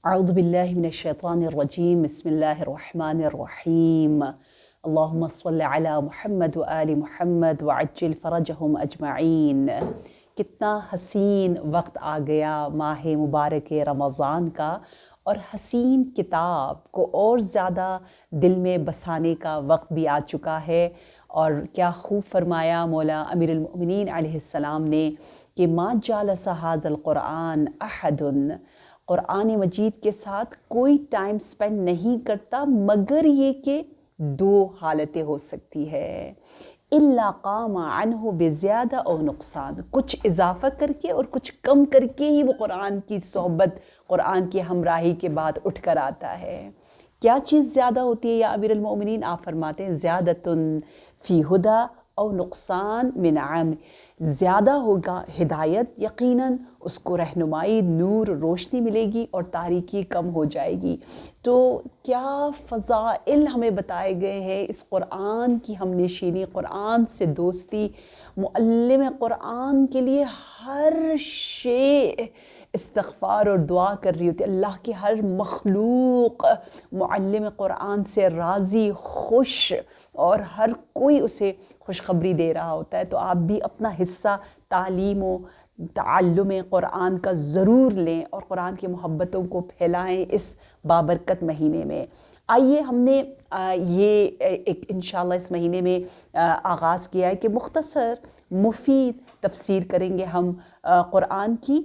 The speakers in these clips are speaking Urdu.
اعوذ باللہ من الشیطان الرجیم بسم اللہ الرحمن الرحیم اللہم صل علی محمد وآل محمد وعجل فرجہم اجمعین۔ کتنا حسین وقت آ گیا ماہ مبارک رمضان کا، اور حسین کتاب کو اور زیادہ دل میں بسانے کا وقت بھی آ چکا ہے۔ اور کیا خوب فرمایا مولا امیر المؤمنین علیہ السلام نے کہ ما جالس ھذا القرآن احد، قرآن مجید کے ساتھ کوئی ٹائم سپینڈ نہیں کرتا مگر یہ کہ دو حالتیں ہو سکتی ہے، الا قام عنہ بزیادہ او نقصان، کچھ اضافہ کر کے اور کچھ کم کر کے ہی وہ قرآن کی صحبت، قرآن کی ہمراہی کے بعد اٹھ کر آتا ہے۔ کیا چیز زیادہ ہوتی ہے یا امیر المؤمنین؟ آپ فرماتے ہیں زیادتن فی ہدی او نقصان من عام، زیادہ ہوگا ہدایت، یقیناً اس کو رہنمائی، نور، روشنی ملے گی اور تاریکی کم ہو جائے گی۔ تو کیا فضائل ہمیں بتائے گئے ہیں اس قرآن کی ہم نشینی، قرآن سے دوستی۔ معلم قرآن کے لیے ہر شے استغفار اور دعا کر رہی ہوتی ہے، اللہ کی ہر مخلوق معلم قرآن سے راضی، خوش، اور ہر کوئی اسے خوشخبری دے رہا ہوتا ہے۔ تو آپ بھی اپنا حصہ تعلیم و تعلم قرآن کا ضرور لیں اور قرآن کی محبتوں کو پھیلائیں اس بابرکت مہینے میں۔ آئیے، ہم نے یہ ایک انشاءاللہ اس مہینے میں آغاز کیا ہے کہ مختصر مفید تفسیر کریں گے ہم قرآن کی،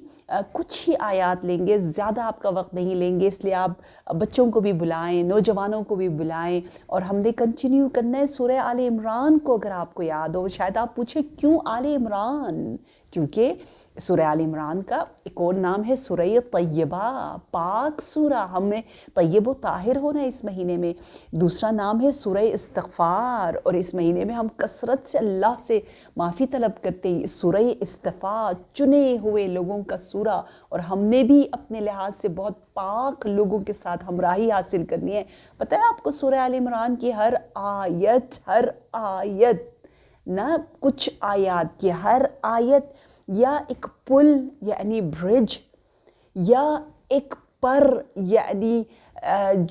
کچھ ہی آیات لیں گے، زیادہ آپ کا وقت نہیں لیں گے، اس لیے آپ بچوں کو بھی بلائیں، نوجوانوں کو بھی بلائیں، اور ہم نے کنٹینیو کرنا ہے سورہ آل عمران کو۔ اگر آپ کو یاد ہو، شاید آپ پوچھیں کیوں آل عمران؟ کیونکہ سورہ آل عمران کا ایک اور نام ہے سورہ طیبہ، پاک سورہ، ہمیں طیب و طاہر ہونا ہے اس مہینے میں۔ دوسرا نام ہے سورہ استغفار، اور اس مہینے میں ہم کثرت سے اللہ سے معافی طلب کرتے ہیں۔ سورہ استفاء، چنے ہوئے لوگوں کا سورہ، اور ہم نے بھی اپنے لحاظ سے بہت پاک لوگوں کے ساتھ ہمراہی حاصل کرنی ہے۔ پتہ ہے آپ کو سورہ آل عمران کی ہر آیت نہ کچھ آیات کی ہر آیت یا ایک پل یعنی برج، یا ایک پر یعنی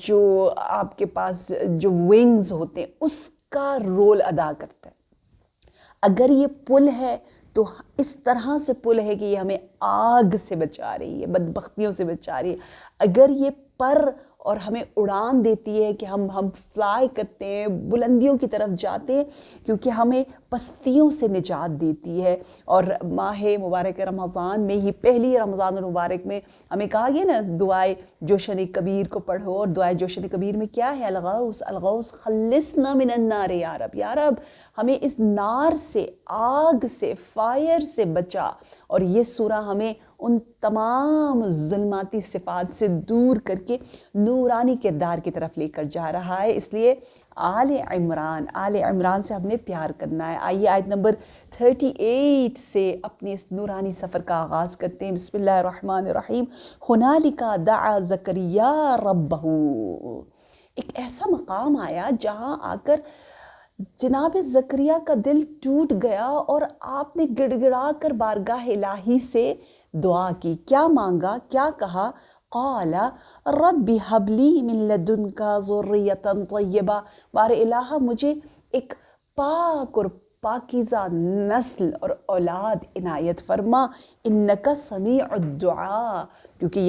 جو آپ کے پاس جو ونگز ہوتے ہیں اس کا رول ادا کرتا ہے۔ اگر یہ پل ہے تو اس طرح سے پل ہے کہ یہ ہمیں آگ سے بچا رہی ہے، بدبختیوں سے بچا رہی ہے۔ اگر یہ پر اور ہمیں اڑان دیتی ہے کہ ہم فلائی کرتے ہیں، بلندیوں کی طرف جاتے ہیں، کیونکہ ہمیں پستیوں سے نجات دیتی ہے۔ اور ماہ مبارک رمضان میں ہی، پہلی رمضان المبارک میں ہمیں کہا گیا نا دعائے جوشن کبیر کو پڑھو، اور دعائے جوشن کبیر میں کیا ہے؟ الغوث خلصنا من النار یا رب، یا رب ہمیں اس نار سے، آگ سے، فائر سے بچا۔ اور یہ سورہ ہمیں ان تمام ظلماتی صفات سے دور کر کے نورانی کردار کی طرف لے کر جا رہا ہے۔ اس لیے آل عمران سے ہم نے پیار کرنا ہے۔ آئیے آیت نمبر 38 سے اپنے اس نورانی سفر کا آغاز کرتے ہیں۔ بسم اللہ الرحمن الرحیم۔ ہنالک دعا زکریا ربہ، ایک ایسا مقام آیا جہاں آ کر جناب زکریا کا دل ٹوٹ گیا، اور آپ نے گڑ گڑا کر بارگاہ الہی سے دعا کی۔ کیا مانگا، کیا کہا؟ قال رب ہب لی من لدنک ذریۃ طیبہ، بار الہ مجھے ایک پاک اور پاکیزہ نسل اور اولاد عنایت فرما، انک سمیع الدعاء، کیونکہ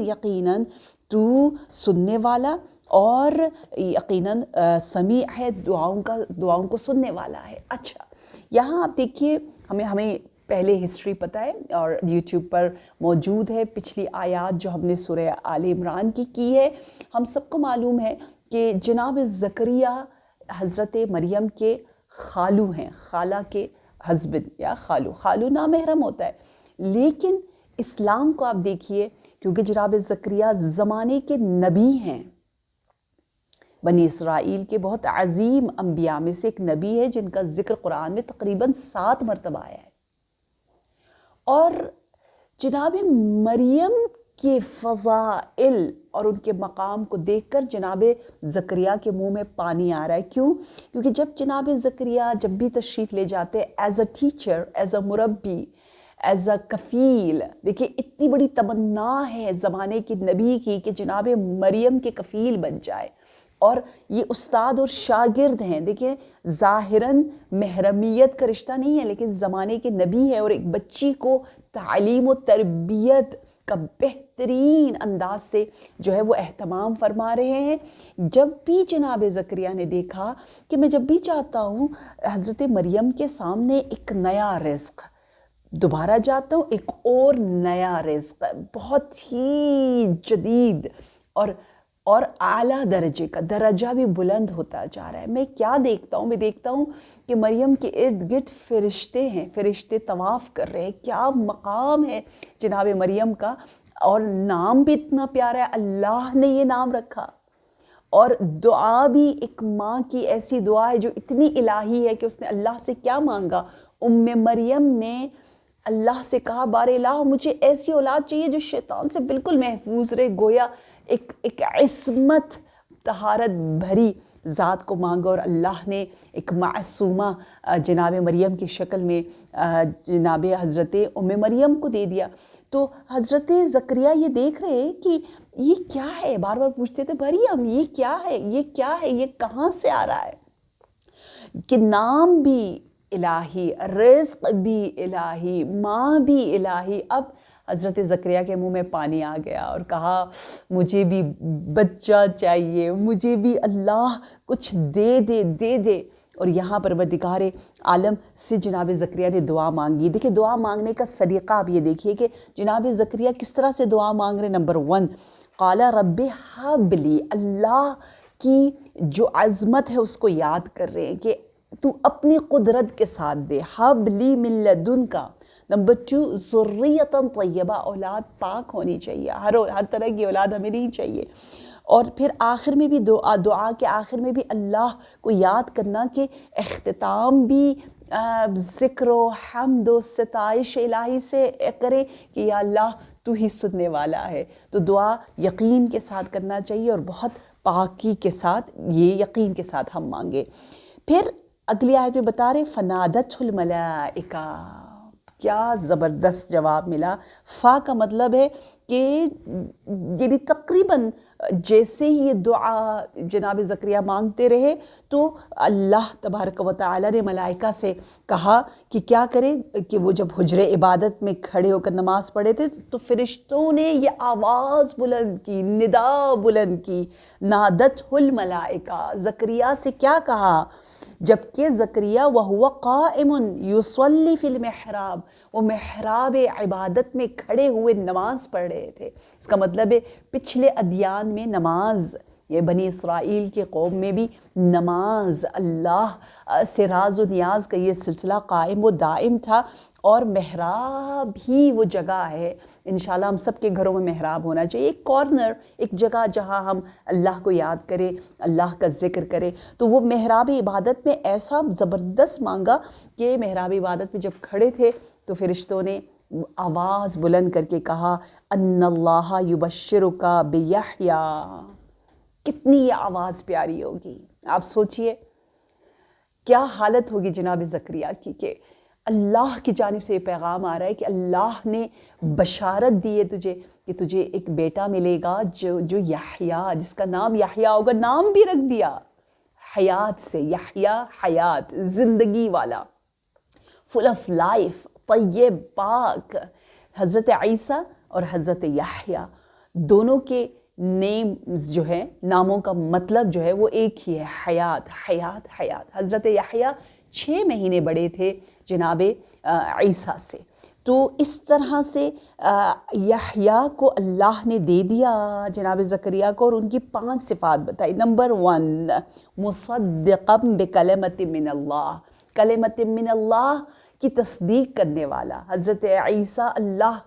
یقیناً تو سننے والا اور یقیناً سمیع ہے، دعاؤں کو سننے والا ہے۔ اچھا، یہاں آپ دیکھیے، ہمیں پہلے ہسٹری پتہ ہے اور یوٹیوب پر موجود ہے، پچھلی آیات جو ہم نے سورہ آل عمران کی ہے۔ ہم سب کو معلوم ہے کہ جناب زکریا حضرت مریم کے خالو ہیں، خالہ کے ہسبینڈ یا خالو نامحرم ہوتا ہے۔ لیکن اسلام کو آپ دیکھیے، کیونکہ جناب زکریا زمانے کے نبی ہیں، بنی اسرائیل کے بہت عظیم انبیاء میں سے ایک نبی ہے جن کا ذکر قرآن میں تقریباً 7 مرتبہ آیا ہے۔ اور جناب مریم کے فضائل اور ان کے مقام کو دیکھ کر جناب زکریا کے منہ میں پانی آ رہا ہے۔ کیوں؟ کیونکہ جب جناب زکریا جب بھی تشریف لے جاتے as a teacher, as a مربی، ایز اے کفیل. دیکھیں اتنی بڑی تمنا ہے زمانے کے نبی کی کہ جناب مریم کے کفیل بن جائے. اور یہ استاد اور شاگرد ہیں. دیکھیں ظاہراً محرمیت کا رشتہ نہیں ہے لیکن زمانے کے نبی ہے اور ایک بچی کو تعلیم و تربیت کا بہترین انداز سے جو ہے وہ اہتمام فرما رہے ہیں. جب بھی جناب زکریا نے دیکھا کہ میں جب بھی چاہتا ہوں حضرت مریم کے سامنے ایک نیا رزق، دوبارہ جاتا ہوں ایک اور نیا رزق بہت ہی جدید اور اعلیٰ درجے کا، درجہ بھی بلند ہوتا جا رہا ہے. میں کیا دیکھتا ہوں؟ میں دیکھتا ہوں کہ مریم کے ارد گرد فرشتے ہیں، فرشتے طواف کر رہے ہیں. کیا مقام ہے جناب مریم کا، اور نام بھی اتنا پیارا ہے، اللہ نے یہ نام رکھا. اور دعا بھی ایک ماں کی ایسی دعا ہے جو اتنی الہی ہے کہ اس نے اللہ سے کیا مانگا؟ مریم نے اللہ سے کہا بار الہ مجھے ایسی اولاد چاہیے جو شیطان سے بالکل محفوظ رہے. گویا ایک عصمت طہارت بھری ذات کو مانگا اور اللہ نے ایک معصومہ جناب مریم کی شکل میں جناب حضرت مریم کو دے دیا. تو حضرت زکریا یہ دیکھ رہے کہ یہ کیا ہے، بار بار پوچھتے تھے مریم یہ کیا ہے، یہ کیا ہے، یہ کہاں سے آ رہا ہے؟ کہ نام بھی الہی، رزق بھی الہی، ماں بھی الہی. اب حضرت زکریا کے منہ میں پانی آ گیا اور کہا مجھے بھی بچہ چاہیے، مجھے بھی اللہ کچھ دے دے دے دے. اور یہاں پروردگار عالم سے جناب زکریا نے دعا مانگی. دیکھیں دعا مانگنے کا سلیقہ آپ یہ دیکھیے کہ جناب زکریا کس طرح سے دعا مانگ رہے. نمبر 1 قال رب ہب لی، اللہ کی جو عظمت ہے اس کو یاد کر رہے ہیں کہ تو اپنی قدرت کے ساتھ دے. ہب لی من لدنک. نمبر 2 ذریۃ طیبہ، اولاد پاک ہونی چاہیے، ہر طرح کی اولاد ہمیں نہیں چاہیے. اور پھر آخر میں بھی دعا کے آخر میں بھی اللہ کو یاد کرنا کہ اختتام بھی ذکر و حمد و ستائش الہی سے کرے کہ یا اللہ تو ہی سننے والا ہے. تو دعا یقین کے ساتھ کرنا چاہیے اور بہت پاکی کے ساتھ، یہ یقین کے ساتھ ہم مانگے. پھر اگلی آیت میں بتا رہے فنادتہ الملائکہ. کیا زبردست جواب ملا. فا کا مطلب ہے کہ یعنی تقریباً جیسے ہی یہ دعا جناب زکریا مانگتے رہے تو اللہ تبارک و تعالی نے ملائکہ سے کہا کہ کیا کرے کہ وہ جب حجر عبادت میں کھڑے ہو کر نماز پڑھے تھے تو فرشتوں نے یہ آواز بلند کی، ندا بلند کی. نادتہ الملائکہ، زکریا سے کیا کہا؟ جبکہ زکریا وہو قائم یصلی فی المحراب، وہ محراب عبادت میں کھڑے ہوئے نماز پڑھ رہے تھے. اس کا مطلب ہے پچھلے ادیان میں نماز، یہ بنی اسرائیل کے قوم میں بھی نماز، اللہ سے راز و نیاز کا یہ سلسلہ قائم و دائم تھا. اور محراب ہی وہ جگہ ہے، انشاءاللہ ہم سب کے گھروں میں محراب ہونا چاہیے، ایک کارنر، ایک جگہ جہاں ہم اللہ کو یاد کریں، اللہ کا ذکر کریں. تو وہ محراب عبادت میں ایسا زبردست مانگا کہ محراب عبادت میں جب کھڑے تھے تو فرشتوں نے آواز بلند کر کے کہا ان اللہ یبشرک بیحییٰ. کتنی یہ آواز پیاری ہوگی، آپ سوچئے کیا حالت ہوگی جناب زکریا کی کہ اللہ کی جانب سے یہ پیغام آ رہا ہے کہ اللہ نے بشارت دی ہے تجھے کہ تجھے ایک بیٹا ملے گا جو یحییٰ، جس کا نام یحییٰ ہوگا. نام بھی رکھ دیا حیات سے، یحییٰ حیات، زندگی والا، فل آف لائف، طیب، پاک. حضرت عیسیٰ اور حضرت یحییٰ دونوں کے نیمز جو ہیں، ناموں کا مطلب جو ہے وہ ایک ہی ہے، حیات حیات حیات. حضرت یحییٰ 6 مہینے بڑے تھے جناب عیسیٰ سے. تو اس طرح سے یحییٰ کو اللہ نے دے دیا جناب زکریا کو، اور ان کی 5 صفات بتائی. نمبر 1 مصدقا بکلمۃ من اللہ، کلمۃ من اللہ کی تصدیق کرنے والا. حضرت عیسیٰ اللہ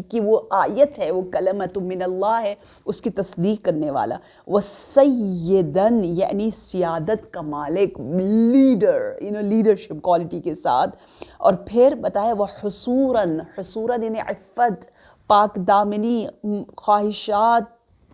کی وہ آیت ہے، وہ کلمۃ من اللہ ہے، اس کی تصدیق کرنے والا. وسیدن یعنی سیادت کا مالک، لیڈر، لیڈرشپ کوالٹی کے ساتھ. اور پھر بتایا وہ حصوراً، حصوراً یعنی عفت، پاک دامنی، خواہشات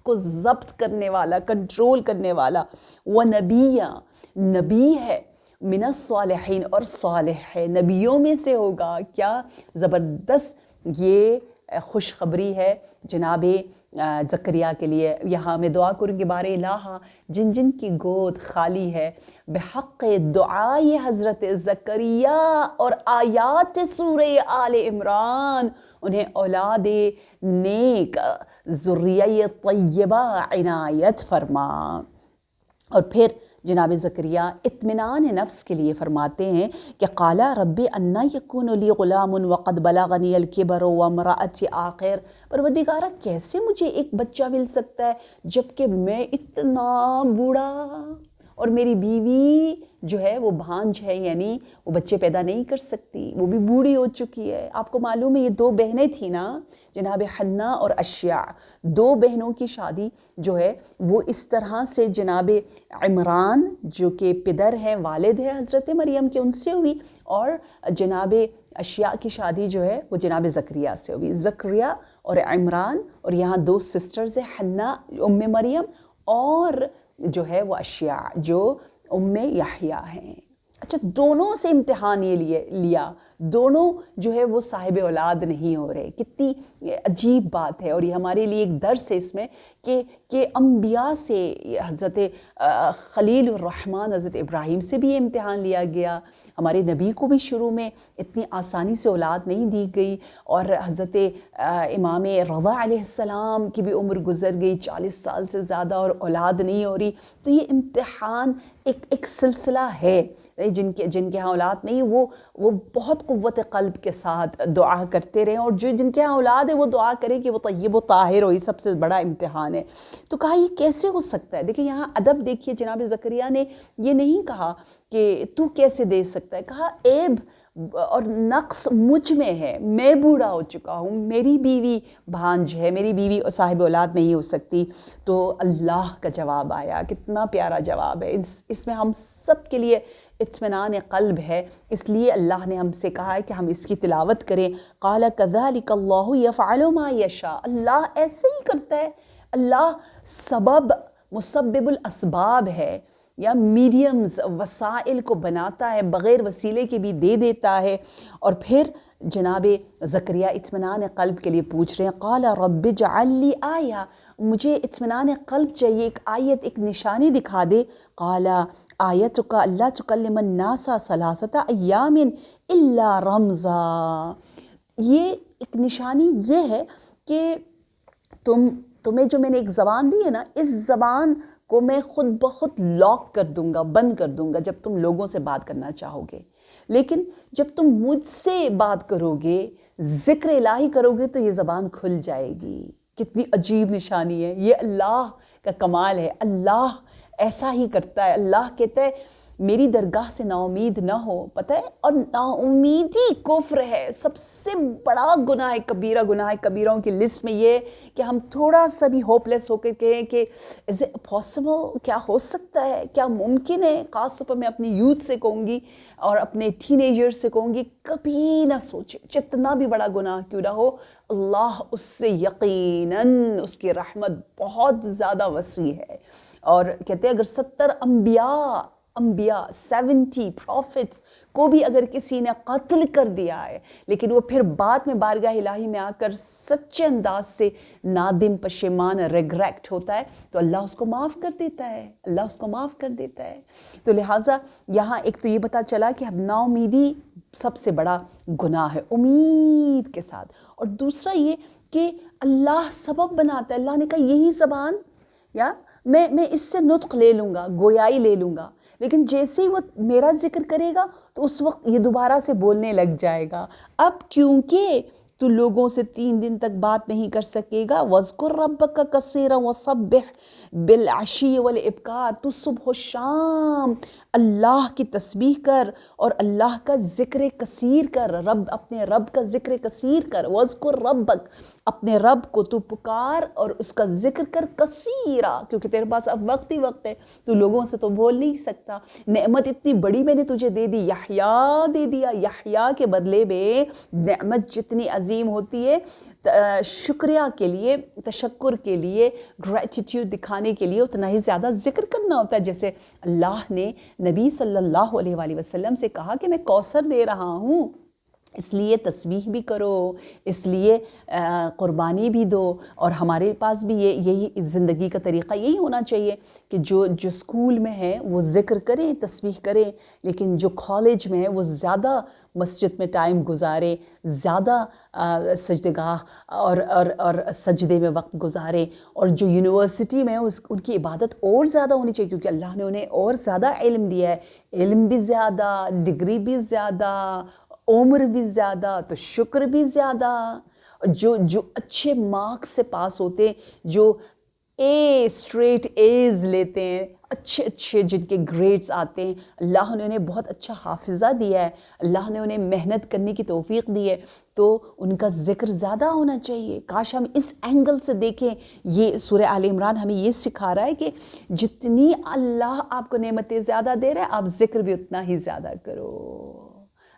کو ضبط کرنے والا، کنٹرول کرنے والا. وہ نبی ہے، من الصالحین، اور صالح ہے، نبیوں میں سے ہوگا۔ کیا زبردست یہ خوشخبری ہے جناب زکریا کے لیے۔ یہاں میں دعا کروں گی بارے الہ جن جن کی گود خالی ہے بحق دعائے حضرت زکریا اور آیات سورہ آل عمران، انہیں اولاد نیک ذریہ طیبہ عنایت فرما۔ اور پھر جناب زکریا اطمینان نفس کے لیے فرماتے ہیں کہ قال رب انا یکون لی غلام وقد بلغنی الکبر وامرأتی عاقر، پروردگارہ کیسے مجھے ایک بچہ مل سکتا ہے جبکہ میں اتنا بوڑھا اور میری بیوی جو ہے وہ بھانج ہے، یعنی وہ بچے پیدا نہیں کر سکتی، وہ بھی بوڑھی ہو چکی ہے۔ آپ کو معلوم ہے یہ 2 بہنیں تھیں نا، جناب حنا اور اشیاء، 2 بہنوں کی شادی جو ہے وہ اس طرح سے جناب عمران جو کہ پدر ہیں، والد ہیں حضرت مریم کے، ان سے ہوئی، اور جناب اشیاء کی شادی جو ہے وہ جناب زکریا سے ہوئی۔ زکریا اور عمران، اور یہاں 2 سسٹرز ہیں، حنا ام مریم اور جو ہے وہ اشیاء جو ام یحییٰ ہیں۔ اچھا، دونوں سے امتحان یہ لیا، دونوں جو ہے وہ صاحب اولاد نہیں ہو رہے۔ کتنی عجیب بات ہے، اور یہ ہمارے لیے ایک درس ہے اس میں کہ انبیاء سے حضرت خلیل الرحمن حضرت ابراہیم سے بھی یہ امتحان لیا گیا، ہمارے نبی کو بھی شروع میں اتنی آسانی سے اولاد نہیں دی گئی، اور حضرت امام رضا علیہ السلام کی بھی عمر گزر گئی 40 سال سے زیادہ اور اولاد نہیں ہو رہی۔ تو یہ امتحان ایک سلسلہ ہے۔ جن کے ہاں اولاد نہیں وہ بہت قوت قلب کے ساتھ دعا کرتے رہیں، اور جن کے ہاں اولاد ہے وہ دعا کریں کہ وہ طیب و طاہر ہو۔ یہ سب سے بڑا امتحان ہے۔ تو کہا یہ کیسے ہو سکتا ہے؟ دیکھیں یہاں ادب دیکھیے، جناب زکریا نے یہ نہیں کہا کہ تو کیسے دے سکتا ہے، کہا عیب اور نقص مجھ میں ہے، میں بوڑھا ہو چکا ہوں، میری بیوی بھانج ہے، میری بیوی صاحب اولاد نہیں ہو سکتی۔ تو اللہ کا جواب آیا، کتنا پیارا جواب ہے، اس میں ہم سب کے لیے اطمینان قلب ہے، اس لیے اللہ نے ہم سے کہا ہے کہ ہم اس کی تلاوت کریں۔ قال كذلك اللہ يفعل ما يشاء، اللہ ایسے ہی کرتا ہے، اللہ مسبب الاسباب ہے، یا میڈیمز وسائل کو بناتا ہے، بغیر وسیلے کے بھی دے دیتا ہے۔ اور پھر جناب زکریا اطمینان قلب کے لیے پوچھ رہے ہیں، قال رب اجعل لی آیہ، مجھے اطمینان قلب چاہیے، ایک آیت، ایک نشانی دکھا دے۔ قال آیتک اللہ تکلم الناس ثلاثۃ ایام الا رمزا، یہ ایک نشانی یہ ہے کہ تمہیں جو میں نے ایک زبان دی ہے نا، اس زبان کو میں خود بخود لاک کر دوں گا، بند کر دوں گا جب تم لوگوں سے بات کرنا چاہو گے، لیکن جب تم مجھ سے بات کرو گے، ذکر الہی کرو گے، تو یہ زبان کھل جائے گی۔ کتنی عجیب نشانی ہے، یہ اللہ کا کمال ہے، اللہ ایسا ہی کرتا ہے۔ اللہ کہتا ہے میری درگاہ سے نا امید نہ ہو، پتہ ہے، اور نا امیدی کفر ہے، سب سے بڑا گناہ کبیرہ، گناہ کبیروں کی لسٹ میں یہ کہ ہم تھوڑا سا بھی ہوپ لیس ہو کر کہیں کہ از اٹ پاسبل، کیا ہو سکتا ہے، کیا ممکن ہے۔ خاص طور پر میں اپنی یوتھ سے کہوں گی اور اپنے ٹین ایجر سے کہوں گی، کبھی نہ سوچے، جتنا بھی بڑا گناہ کیوں نہ ہو، اللہ اس سے یقیناً اس کی رحمت بہت زیادہ وسیع ہے۔ اور کہتے ہیں اگر 70 انبیاء 70 پروفٹس کو بھی اگر کسی نے قتل کر دیا ہے، لیکن وہ پھر بعد میں بارگاہ الہی میں آ کر سچے انداز سے نادم، پشیمان، ریگریٹ ہوتا ہے، تو اللہ اس کو معاف کر دیتا ہے، اللہ اس کو معاف کر دیتا ہے۔ تو لہٰذا یہاں ایک تو یہ پتہ چلا کہ نا امیدی سب سے بڑا گناہ ہے، امید کے ساتھ۔ اور دوسرا یہ کہ اللہ سبب بناتا ہے، اللہ نے کہا یہی زبان، یا میں اس سے نطق لے لوں گا، گویائی لے لوں گا، لیکن جیسے ہی وہ میرا ذکر کرے گا تو اس وقت یہ دوبارہ سے بولنے لگ جائے گا۔ اب کیونکہ تو لوگوں سے 3 دن تک بات نہیں کر سکے گا، وَاذْكُرْ رَبَّكَ كَثِيرًا وَسَبِّحْ بِالْعَشِيِّ وَالْإِبْكَارِ، تو صبح و شام اللہ کی تسبیح کر اور اللہ کا ذکر کثیر کر، اپنے رب کا ذکر کثیر کر۔ وَاذْكُرْ رَبَّكَ، اپنے رب کو تو پکار اور اس کا ذکر کر کثیرا، کیونکہ تیرے پاس اب وقت ہی وقت ہے، تو لوگوں سے تو بول نہیں سکتا۔ نعمت اتنی بڑی میں نے تجھے دے دی، یحییٰ دے دیا، یحییٰ کے بدلے میں نعمت جتنی عظیم ہوتی ہے شکریہ کے لیے، تشکر کے لیے، گریٹیٹیوڈ دکھانے کے لیے اتنا ہی زیادہ ذکر کرنا ہوتا ہے. جیسے اللہ نے نبی صلی اللہ علیہ وآلہ وسلم سے کہا کہ میں کوثر دے رہا ہوں، اس لیے تسبیح بھی کرو، اس لیے قربانی بھی دو. اور ہمارے پاس بھی یہی زندگی کا طریقہ یہی ہونا چاہیے کہ جو اسکول میں ہے وہ ذکر کریں، تسبیح کریں، لیکن جو کالج میں ہے وہ زیادہ مسجد میں ٹائم گزارے، زیادہ سجدگاہ اور سجدے میں وقت گزارے. اور جو یونیورسٹی میں ان کی عبادت اور زیادہ ہونی چاہیے، کیونکہ اللہ نے انہیں اور زیادہ علم دیا ہے، علم بھی زیادہ، ڈگری بھی زیادہ، عمر بھی زیادہ، تو شکر بھی زیادہ. جو اچھے مارکس سے پاس ہوتے ہیں، جو اسٹریٹ ایز لیتے ہیں، اچھے جن کے گریڈز آتے ہیں، اللہ نے انہیں بہت اچھا حافظہ دیا ہے، اللہ نے انہیں محنت کرنے کی توفیق دی ہے، تو ان کا ذکر زیادہ ہونا چاہیے. کاش ہم اس اینگل سے دیکھیں. یہ سورہ آل عمران ہمیں یہ سکھا رہا ہے کہ جتنی اللہ آپ کو نعمتیں زیادہ دے رہا ہے، آپ ذکر بھی اتنا ہی زیادہ کرو.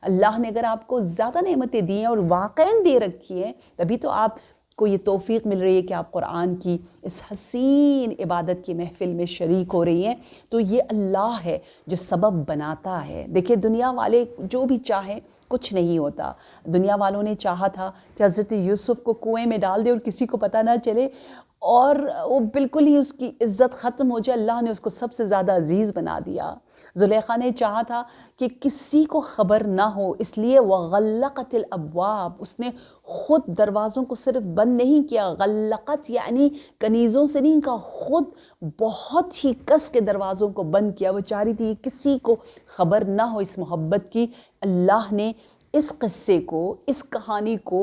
اللہ نے اگر آپ کو زیادہ نعمتیں دی ہیں اور واقعاً دے رکھی ہیں، تبھی تو آپ کو یہ توفیق مل رہی ہے کہ آپ قرآن کی اس حسین عبادت کی محفل میں شریک ہو رہی ہیں. تو یہ اللہ ہے جو سبب بناتا ہے. دیکھیں دنیا والے جو بھی چاہیں کچھ نہیں ہوتا. دنیا والوں نے چاہا تھا کہ حضرت یوسف کو کنویں میں ڈال دے اور کسی کو پتہ نہ چلے، اور وہ بالکل ہی اس کی عزت ختم ہو جائے. اللہ نے اس کو سب سے زیادہ عزیز بنا دیا. زلیخا نے چاہا تھا کہ کسی کو خبر نہ ہو، اس لیے وغلقت الابواب، اس نے خود دروازوں کو صرف بند نہیں کیا، غلقت یعنی کنیزوں سے نہیں کہا، خود بہت ہی کس کے دروازوں کو بند کیا. وہ چاہ رہی تھی کسی کو خبر نہ ہو اس محبت کی. اللہ نے اس قصے کو، اس کہانی کو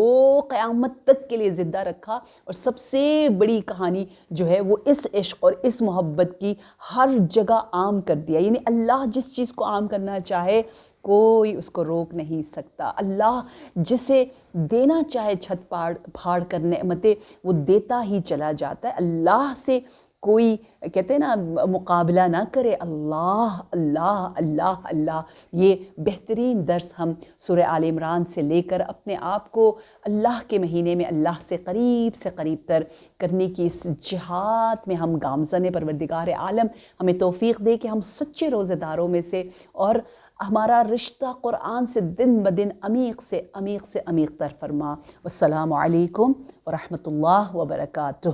قیامت تک کے لیے زندہ رکھا، اور سب سے بڑی کہانی جو ہے وہ اس عشق اور اس محبت کی ہر جگہ عام کر دیا. یعنی اللہ جس چیز کو عام کرنا چاہے کوئی اس کو روک نہیں سکتا. اللہ جسے دینا چاہے چھت پھاڑ کر نعمتیں وہ دیتا ہی چلا جاتا ہے. اللہ سے کوئی کہتے ہیں نا مقابلہ نہ کرے. اللہ اللہ اللہ اللہ. یہ بہترین درس ہم سورہ آل عمران سے لے کر اپنے آپ کو اللہ کے مہینے میں اللہ سے قریب تر کرنے کی اس جہاد میں ہم گامزن. پروردگار عالم ہمیں توفیق دے کہ ہم سچے روزہ داروں میں سے، اور ہمارا رشتہ قرآن سے دن بدن عمیق سے عمیق تر فرما. والسلام علیکم ورحمۃ اللہ وبرکاتہ.